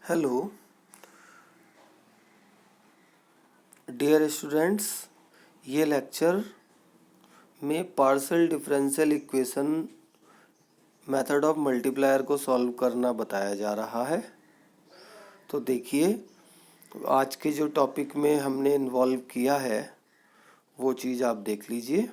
Hello dear students, ये lecture में partial differential equation method of multiplier को solve करना बताया जा रहा है। तो देखिए, आज के जो टॉपिक में हमने इन्वॉल्व किया है वो चीज़ आप देख लीजिए।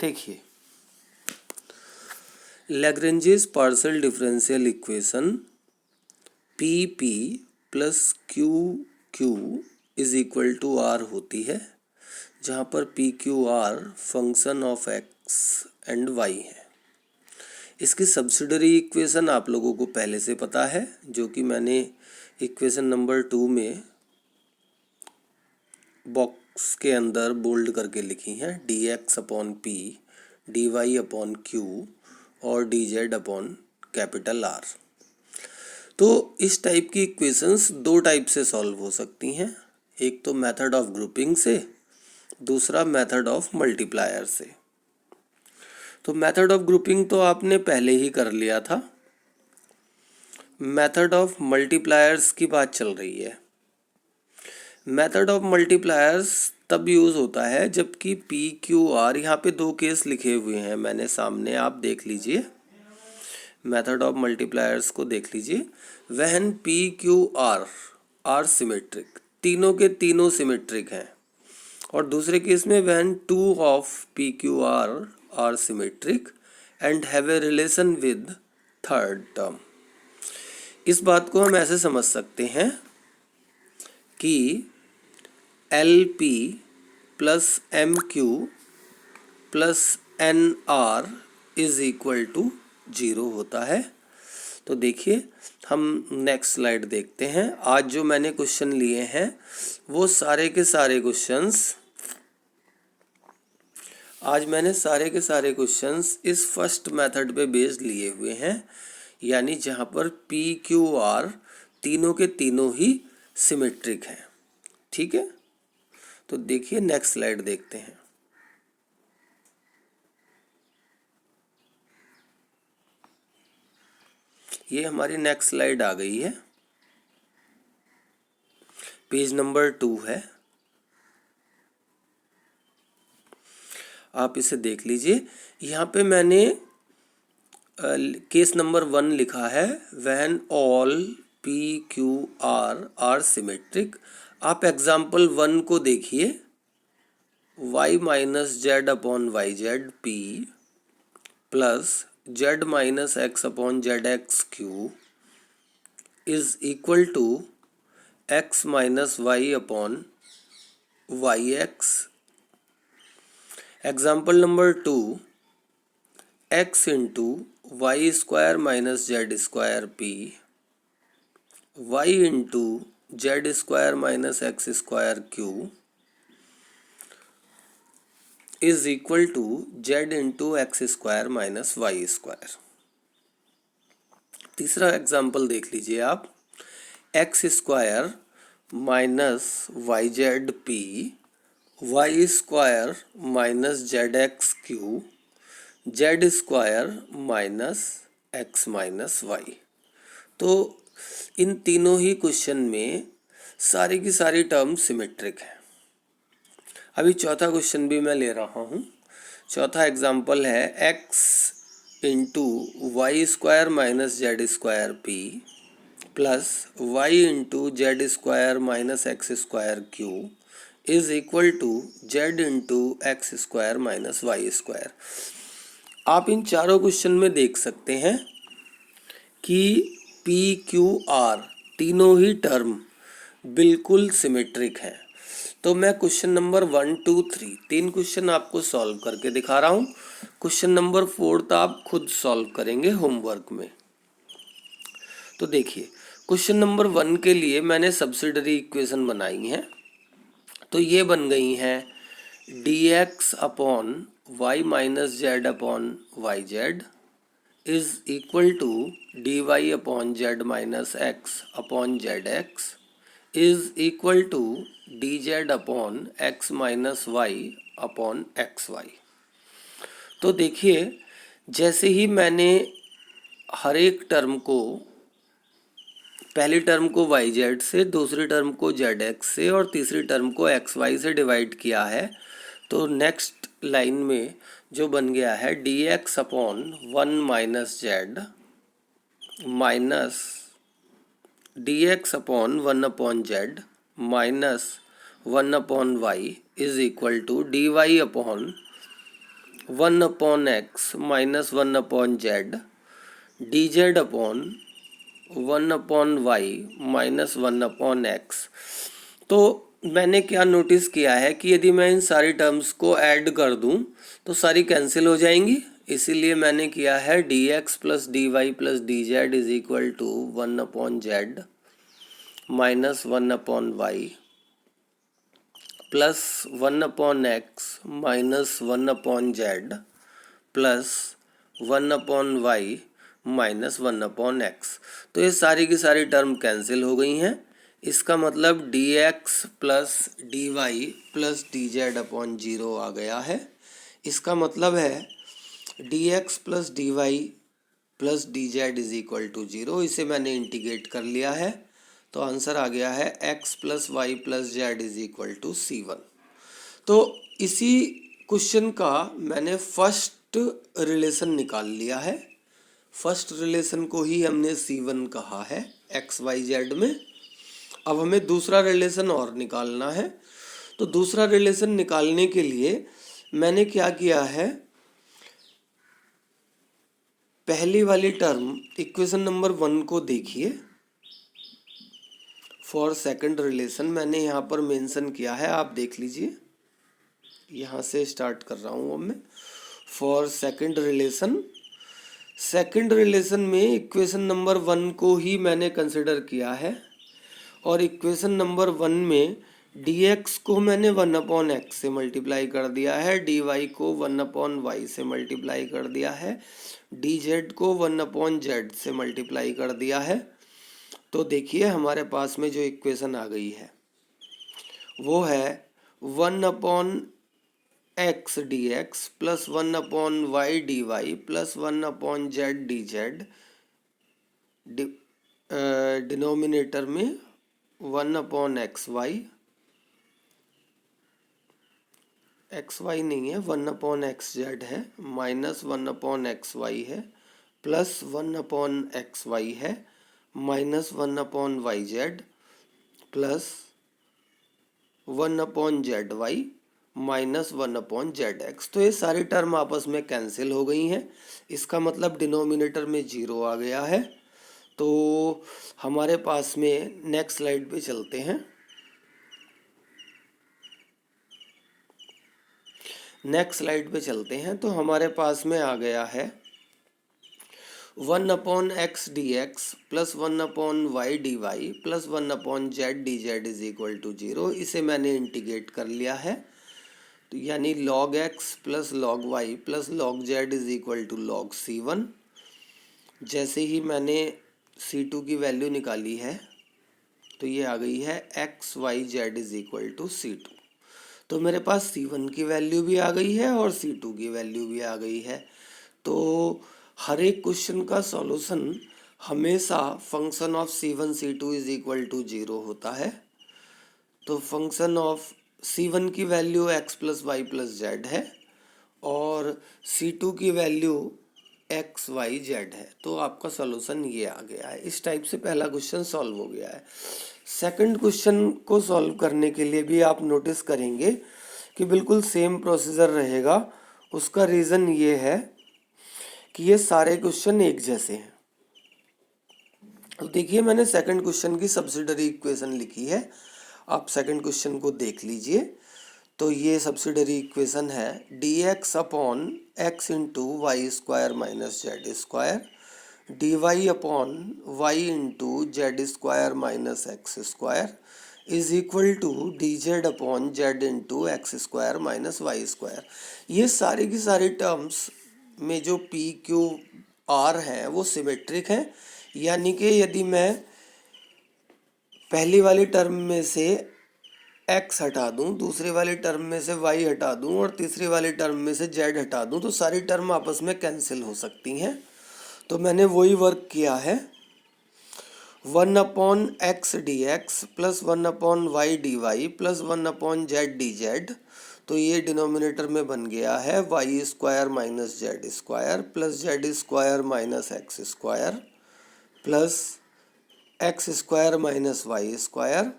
देखिए, Lagrange's partial differential equation P P plus Q Q is equal to R होती है, जहाँ पर P Q R function of X and Y है। इसकी सब्सिडरी इक्वेशन आप लोगों को पहले से पता है, जो कि मैंने इक्वेशन नंबर 2 में बॉक्स के अंदर बोल्ड करके लिखी हैं। D X upon P, D Y upon Q और D Z upon capital R. तो इस टाइप की इक्वेशंस दो टाइप से सॉल्व हो सकती हैं, एक तो मेथड ऑफ ग्रुपिंग से, दूसरा मेथड ऑफ मल्टीप्लायर से। तो मेथड ऑफ ग्रुपिंग तो आपने पहले ही कर लिया था, मेथड ऑफ मल्टीप्लायर्स की बात चल रही है। मेथड ऑफ मल्टीप्लायर्स तब यूज़ होता है जबकि पी क्यू आर, यहाँ पे दो केस लिखे हुए हैं मैंने सामने, आप देख लीजिए। मेथड ऑफ मल्टीप्लायर्स को देख लीजिए। When P Q R are symmetric, तीनों के तीनों सिमेट्रिक हैं। और दूसरे केस में when two of P Q R are symmetric and have a relation with third term. इस बात को हम ऐसे समझ सकते हैं कि L P plus M Q plus N R is equal to 0 होता है। तो देखिए, हम नेक्स्ट स्लाइड देखते हैं। आज जो मैंने क्वेश्चन लिए हैं वो सारे के सारे क्वेश्चंस इस फर्स्ट मेथड पे बेस्ड लिए हुए हैं, यानी जहाँ पर पी क्यू आर तीनों के तीनों ही सिमेट्रिक हैं। ठीक है, तो देखिए नेक्स्ट स्लाइड देखते हैं। ये हमारी नेक्स्ट स्लाइड आ गई है, पेज नंबर 2 है, आप इसे देख लीजिए। यहाँ पे मैंने केस नंबर 1 लिखा है, when all P Q R are symmetric. आप एग्जाम्पल 1 को देखिए, y minus Z upon Y Z P plus Z minus X upon Z X Q is equal to X minus Y upon Y X. Example number 2, X into Y square minus Z square P, Y into Z square minus X square Q is equal to Z into X square minus Y square. तीसरा example देख लीजिए आप, X square minus Y Z P, Y square minus Z X Q, Z square minus X minus Y. तो इन तीनों ही question में सारी की सारी टर्म सिमेट्रिक है। अभी चौथा क्वेश्चन भी मैं ले रहा हूँ। चौथा एग्जाम्पल है, X into Y square minus Z square P plus Y into Z square minus X square Q is equal to Z into X square minus Y square. आप इन चारों क्वेश्चन में देख सकते हैं कि पी क्यू आर तीनों ही term बिल्कुल सिमेट्रिक हैं। तो मैं क्वेश्चन नंबर 1, 2, 3 तीन क्वेश्चन आपको सॉल्व करके दिखा रहा हूँ। क्वेश्चन नंबर 4 आप खुद सॉल्व करेंगे होमवर्क में। तो देखिए, क्वेश्चन नंबर 1 के लिए मैंने सब्सिडरी इक्वेशन बनाई हैं। तो ये बन गई हैं, D X upon Y minus Z upon Y Z is equal to D Y upon Z minus X upon Z X is equal to D Z upon X minus Y upon X Y. तो देखिए, जैसे ही मैंने हर एक term को, पहली term को Y Z से, दूसरी टर्म को जेड एक्स से और तीसरी टर्म को एक्स वाई से डिवाइड किया है, तो नेक्स्ट लाइन में जो बन गया है D X upon 1 minus Z minus D X upon 1 upon Z minus 1 upon Y is equal to D Y upon 1 upon X minus 1 upon Z D Z upon 1 upon Y minus 1 upon X. तो मैंने क्या notice किया है कि यदि मैं इन सारी terms को ऐड कर दूं तो सारी कैंसिल हो जाएंगी, इसीलिए मैंने किया है D X plus D Y plus D Z is equal to 1 upon Z minus 1 upon Y plus 1 upon X minus 1 upon Z plus 1 upon Y minus 1 upon X. तो ये सारी की सारी टर्म कैंसिल हो गई हैं। इसका मतलब D X plus D Y plus D Z upon 0 आ गया है। इसका मतलब है D X plus D Y plus D Z is equal to 0। इसे मैंने इंटीग्रेट कर लिया है, तो आंसर आ गया है X plus Y plus Z is equal to C1। तो इसी क्वेश्चन का मैंने फर्स्ट रिलेशन निकाल लिया है। फर्स्ट रिलेशन को ही हमने C1 कहा है एक्स वाई जेड में। अब हमें दूसरा रिलेशन और निकालना है। तो दूसरा रिलेशन निकालने के लिए मैंने क्या किया है, पहली वाली टर्म इक्वेशन नंबर 1 को देखिए। फॉर सेकंड रिलेशन मैंने यहाँ पर मेंशन किया है, आप देख लीजिए। यहाँ से स्टार्ट कर रहा हूँ अब मैं। फॉर सेकंड रिलेशन में इक्वेशन नंबर 1 को ही मैंने कंसिडर किया है और इक्वेशन नंबर 1 में dx को मैंने 1 अपॉन एक्स से मल्टीप्लाई कर दिया है, dy को 1 अपॉन वाई से मल्टीप्लाई कर दिया है, dz को 1 अपॉन जेड से मल्टीप्लाई कर दिया है। तो देखिए हमारे पास में जो इक्वेशन आ गई है वो है 1 upon X D X plus 1 upon Y D Y plus 1 upon Z D Z, denominator में 1 अपॉन एक्स वाई नहीं है, 1 अपॉन एक्स जेड है, माइनस 1 अपॉन एक्स वाई है, प्लस 1 अपॉन एक्स वाई है, minus 1 upon Y Z, plus 1 upon Z Y minus 1 upon Z X. तो ये सारी term आपस में कैंसिल हो गई हैं। इसका मतलब डिनोमिनेटर में 0 आ गया है। तो हमारे पास में नेक्स्ट स्लाइड पे चलते हैं। तो हमारे पास में आ गया है 1 upon X D X plus 1 upon Y D Y plus 1 upon Z D Z is equal to 0। इसे मैंने इंटीग्रेट कर लिया है, तो यानी log x plus log y plus log z is equal to log C1। जैसे ही मैंने C2 की वैल्यू निकाली है तो ये आ गई है X Y Z is equal to C2। तो मेरे पास C1 की वैल्यू भी आ गई है और C2 की वैल्यू भी आ गई है। तो हर एक क्वेश्चन का सॉल्यूशन हमेशा function of C1 C2 is equal to 0 होता है। तो फंक्शन ऑफ C1 की value x plus Y plus Z है और C2 की वैल्यू एक्स वाई जेड है। तो आपका सॉल्यूशन ये आ गया है। इस टाइप से पहला क्वेश्चन सॉल्व हो गया है। सेकंड क्वेश्चन को सॉल्व करने के लिए भी आप नोटिस करेंगे कि बिल्कुल सेम प्रोसीजर रहेगा। उसका रीज़न ये है कि ये सारे क्वेश्चन एक जैसे हैं। तो देखिए मैंने सेकंड क्वेश्चन की सब्सिडरी इक्वेशन लिखी है, आप सेकंड क्वेश्चन को देख लीजिए। तो ये सब्सिडरी इक्वेशन है D X upon X into Y square minus Z square, D Y upon Y into Z square minus X square is equal to D Z upon Z into X square minus Y square. ये सारी की सारी terms में जो P Q are हैं वो symmetric हैं, यानी कि यदि मैं पहली वाली टर्म में से x हटा दूं, दूसरी वाली टर्म में से y हटा दूं और तीसरी वाली टर्म में से z हटा दूं तो सारी टर्म आपस में कैंसिल हो सकती हैं। तो मैंने वही वर्क किया है। 1/x dx plus 1/y dy plus 1/z dz, तो ये डिनोमिनेटर में बन गया है Y square minus Z square plus Z square minus X square plus X square minus Y square.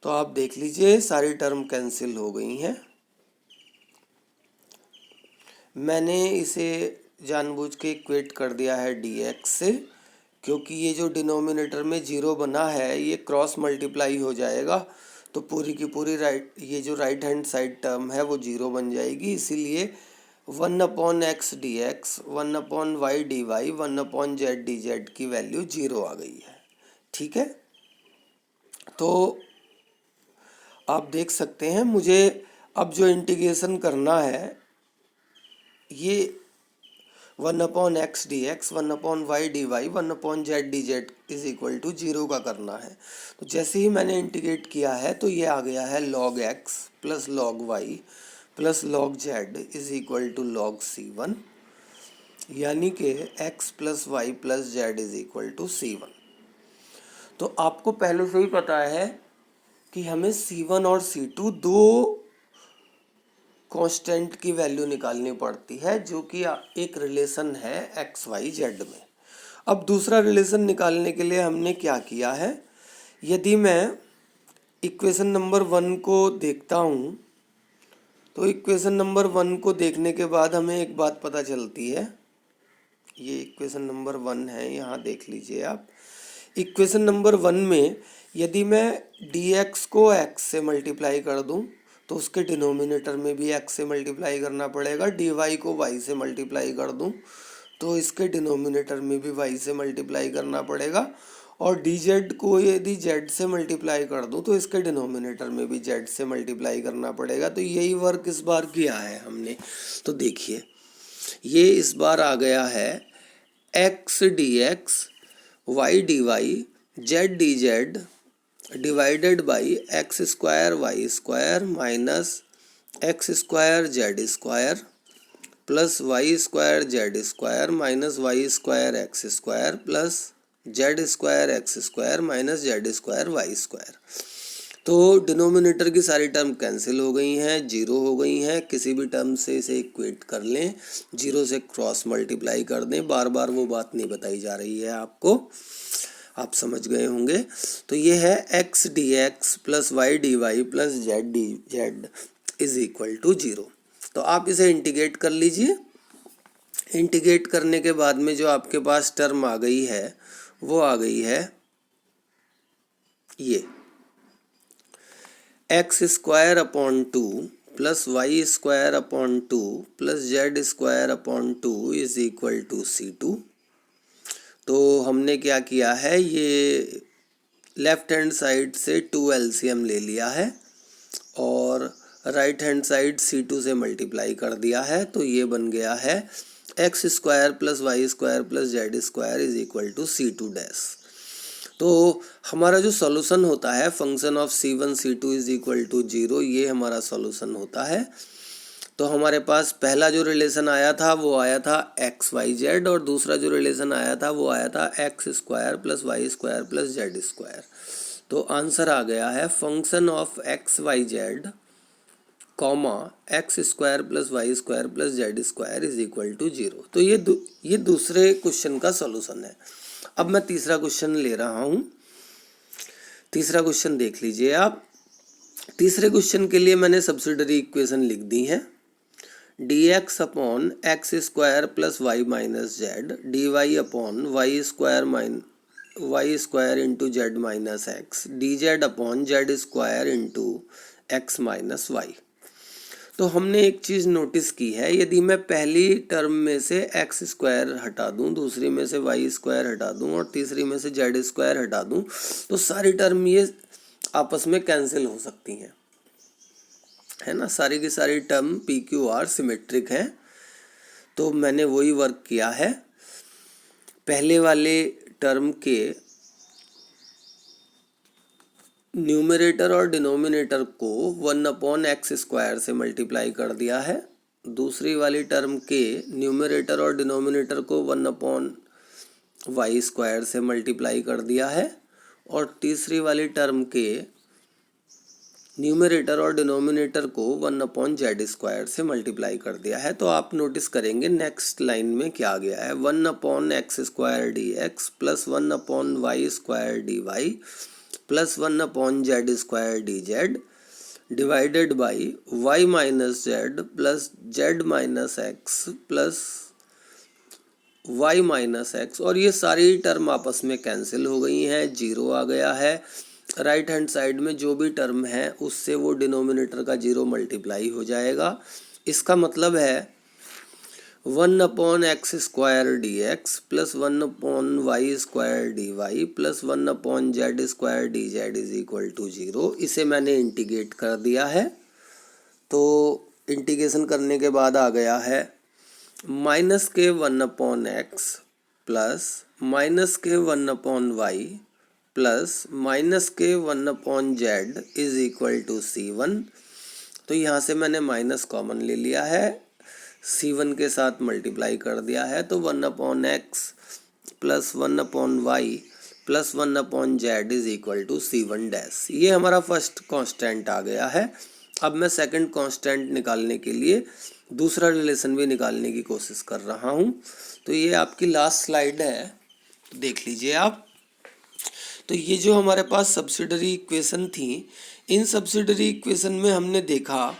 तो आप देख लीजिए सारी टर्म कैंसिल हो गई हैं। मैंने इसे जानबूझ के इक्वेट कर दिया है dx से, क्योंकि ये जो डिनोमिनेटर में जीरो बना है ये क्रॉस मल्टीप्लाई हो जाएगा तो पूरी की पूरी ये जो राइट हैंड साइड टर्म है वो जीरो बन जाएगी। इसीलिए 1/x dx 1/y dy 1/z dz की वैल्यू जीरो आ गई है। ठीक है, तो आप देख सकते हैं मुझे अब जो इंटीग्रेशन करना है ये 1/x dx 1/y dy 1/z dz is equal to zero का करना है। तो जैसे ही मैंने इंटीग्रेट किया है तो ये आ गया है log x plus log y plus log z is equal to log c1, यानी कि x plus Y plus Z is equal to c1। तो आपको पहले से ही पता है कि हमें c1 और c2 दो कांस्टेंट की वैल्यू निकालनी पड़ती है, जो कि एक रिलेशन है एक्स वाई जेड में। अब दूसरा रिलेशन निकालने के लिए हमने क्या किया है, यदि मैं इक्वेशन नंबर 1 को देखता हूँ तो इक्वेशन नंबर 1 को देखने के बाद हमें एक बात पता चलती है। ये इक्वेशन नंबर 1 है, यहाँ देख लीजिए आप। इक्वेशन नंबर 1 में यदि मैं dx को x से मल्टीप्लाई कर दूं तो उसके डिनोमिनेटर में भी x से मल्टीप्लाई करना पड़ेगा। dy को y से मल्टीप्लाई कर दूं तो इसके डिनोमिनेटर में भी y से मल्टीप्लाई करना पड़ेगा, और dz को यदि z से मल्टीप्लाई कर दूं तो इसके डिनोमिनेटर में भी z से मल्टीप्लाई करना पड़ेगा। तो यही वर्क इस बार किया है हमने। तो देखिए ये इस बार आ गया है x dx y dy z dz divided by X square Y square minus X square Z square plus Y square Z square minus Y square X square plus Z square X square minus Z square Y square. तो denominator की सारी term cancel हो गई हैं, zero हो गई हैं। किसी भी टर्म से इसे इक्वेट कर लें, जीरो से क्रॉस मल्टीप्लाई कर दें। बार बार वो बात नहीं बताई जा रही है आपको, आप समझ गए होंगे। तो ये है x dx plus y D Y plus z D Z is equal to zero. तो आप इसे इंटीग्रेट कर लीजिए। इंटीग्रेट करने के बाद में जो आपके पास टर्म आ गई है वो आ गई है ये x square upon two plus Y square upon two plus Z square upon two is equal to c2। तो हमने क्या किया है, ये लेफ्ट हैंड साइड से 2 एलसीएम ले लिया है और राइट हैंड साइड c2 से मल्टीप्लाई कर दिया है। तो ये बन गया है x square plus Y square plus Z square is equal to c2 dash. तो हमारा जो सॉल्यूशन होता है function of c1 c2 is equal to zero, ये हमारा सॉल्यूशन होता है। तो हमारे पास पहला जो रिलेशन आया था वो आया था एक्स वाई जेड, और दूसरा जो रिलेशन आया था वो आया था x square plus Y square plus Z square. तो आंसर आ गया है function of x Y z comma x square plus Y square plus Z square is equal to zero. तो ये दूसरे क्वेश्चन का सॉल्यूशन है। अब मैं तीसरा क्वेश्चन ले रहा हूँ। तीसरा क्वेश्चन देख लीजिए आप। तीसरे क्वेश्चन के लिए मैंने सब्सिडरी इक्वेशन लिख दी है। dx upon x square plus y minus z dy upon y square into z minus x dz upon z square into x minus Y. तो हमने एक चीज़ नोटिस की है, यदि मैं पहली टर्म में से एक्स स्क्वायर हटा दूं, दूसरी में से वाई स्क्वायर हटा दूं और तीसरी में से जेड स्क्वायर हटा दूं तो सारी टर्म ये आपस में कैंसिल हो सकती हैं, है ना। सारी की सारी term P Q are symmetric है। तो मैंने वही वर्क किया है। पहले वाले टर्म के न्यूमरेटर और डिनोमिनेटर को 1/x² से मल्टीप्लाई कर दिया है। दूसरी वाली टर्म के न्यूमरेटर और डिनोमिनेटर को 1/y² से मल्टीप्लाई कर दिया है। और तीसरी वाली टर्म के न्यूमरेटर और डिनोमिनेटर को 1/z² से मल्टीप्लाई कर दिया है। तो आप नोटिस करेंगे नेक्स्ट लाइन में क्या आ गया है, 1/x² dx plus 1/y² dy plus 1/z² dz divided by y minus Z plus Z minus x plus y minus x. और ये सारी टर्म आपस में कैंसिल हो गई हैं, जीरो आ गया है। राइट हैंड साइड में जो भी टर्म है उससे वो डिनोमिनेटर का जीरो मल्टीप्लाई हो जाएगा। इसका मतलब है 1/x² dx plus 1/y² dy plus 1/z² dz is equal to 0। इसे मैंने इंटीग्रेट कर दिया है। तो इंटीग्रेशन करने के बाद आ गया है माइनस के 1/x प्लस माइनस के 1/y प्लस माइनस के 1/z is equal to c1। तो यहाँ से मैंने माइनस कॉमन ले लिया है, c1 के साथ मल्टीप्लाई कर दिया है। तो 1/x plus 1/y plus 1/z is equal to c1 dash. ये हमारा फर्स्ट कांस्टेंट आ गया है। अब मैं सेकंड कांस्टेंट निकालने के लिए दूसरा रिलेशन भी निकालने की कोशिश कर रहा हूँ। तो ये आपकी लास्ट स्लाइड है, देख लीजिए आप। तो ये जो हमारे पास सब्सिडरी इक्वेशन थी, इन सब्सिडरी इक्वेशन में हमने देखा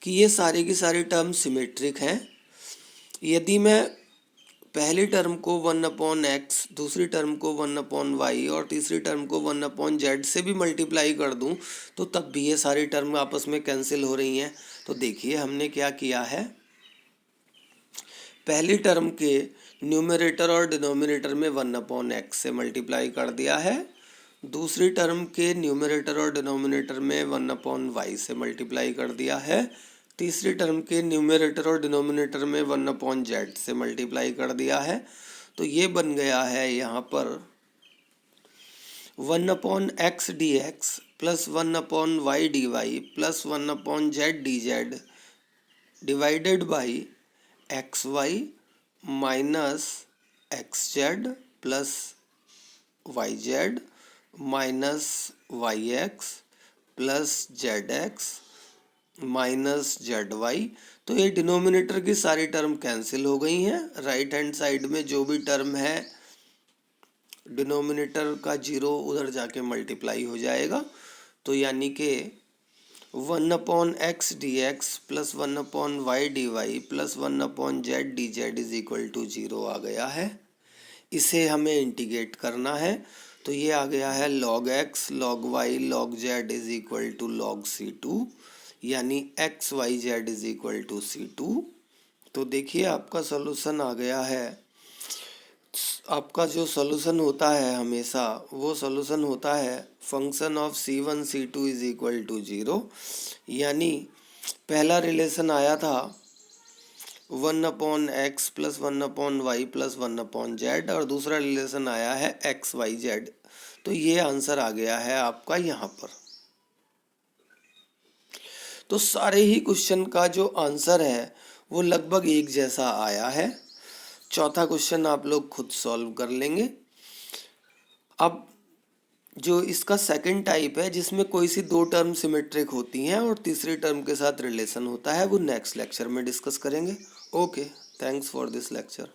कि ये सारे की सारी टर्म सिमेट्रिक हैं। यदि मैं पहली टर्म को 1/x, दूसरी टर्म को 1/y और तीसरी टर्म को 1/z से भी मल्टीप्लाई कर दूं तो तब भी ये सारी टर्म आपस में कैंसिल हो रही हैं। तो देखिए हमने क्या किया है, पहली टर्म के न्यूमरेटर और डिनोमिनेटर में 1/x से मल्टीप्लाई कर दिया है। दूसरी टर्म के न्यूमरेटर और डिनोमिनेटर में 1/y से मल्टीप्लाई कर दिया है। तीसरी टर्म के न्यूमरेटर और डिनोमिनेटर में 1/z से मल्टीप्लाई कर दिया है। तो ये बन गया है यहाँ पर 1/x dx plus 1/y dy plus 1/z dz divided by xy minus xz plus yz minus yx plus zx minus zy। तो ये डिनोमिनेटर की सारी टर्म कैंसिल हो गई हैं। राइट हैंड साइड में जो भी टर्म है डिनोमिनेटर का जीरो उधर जाके मल्टीप्लाई हो जाएगा। तो यानी कि 1/x dx plus 1/y dy plus 1/z dz is equal to 0 आ गया है। इसे हमें इंटीग्रेट करना है। तो ये आ गया है log x log y log z is equal to log c2, यानी x Y Z is equal to c2। तो देखिए आपका सॉल्यूशन आ गया है। आपका जो सॉल्यूशन होता है हमेशा वो सॉल्यूशन होता है function of c1 c2 is equal to 0। यानी पहला रिलेशन आया था 1/x plus 1/y plus 1/z और दूसरा रिलेशन आया है एक्स वाई जेड। तो ये आंसर आ गया है आपका यहाँ पर। तो सारे ही क्वेश्चन का जो आंसर है वो लगभग एक जैसा आया है। चौथा क्वेश्चन आप लोग खुद सॉल्व कर लेंगे। अब जो इसका सेकंड टाइप है जिसमें कोई सी दो टर्म सिमेट्रिक होती हैं और तीसरी टर्म के साथ रिलेशन होता है, वो नेक्स्ट लेक्चर में डिस्कस करेंगे। Okay, thanks for this lecture.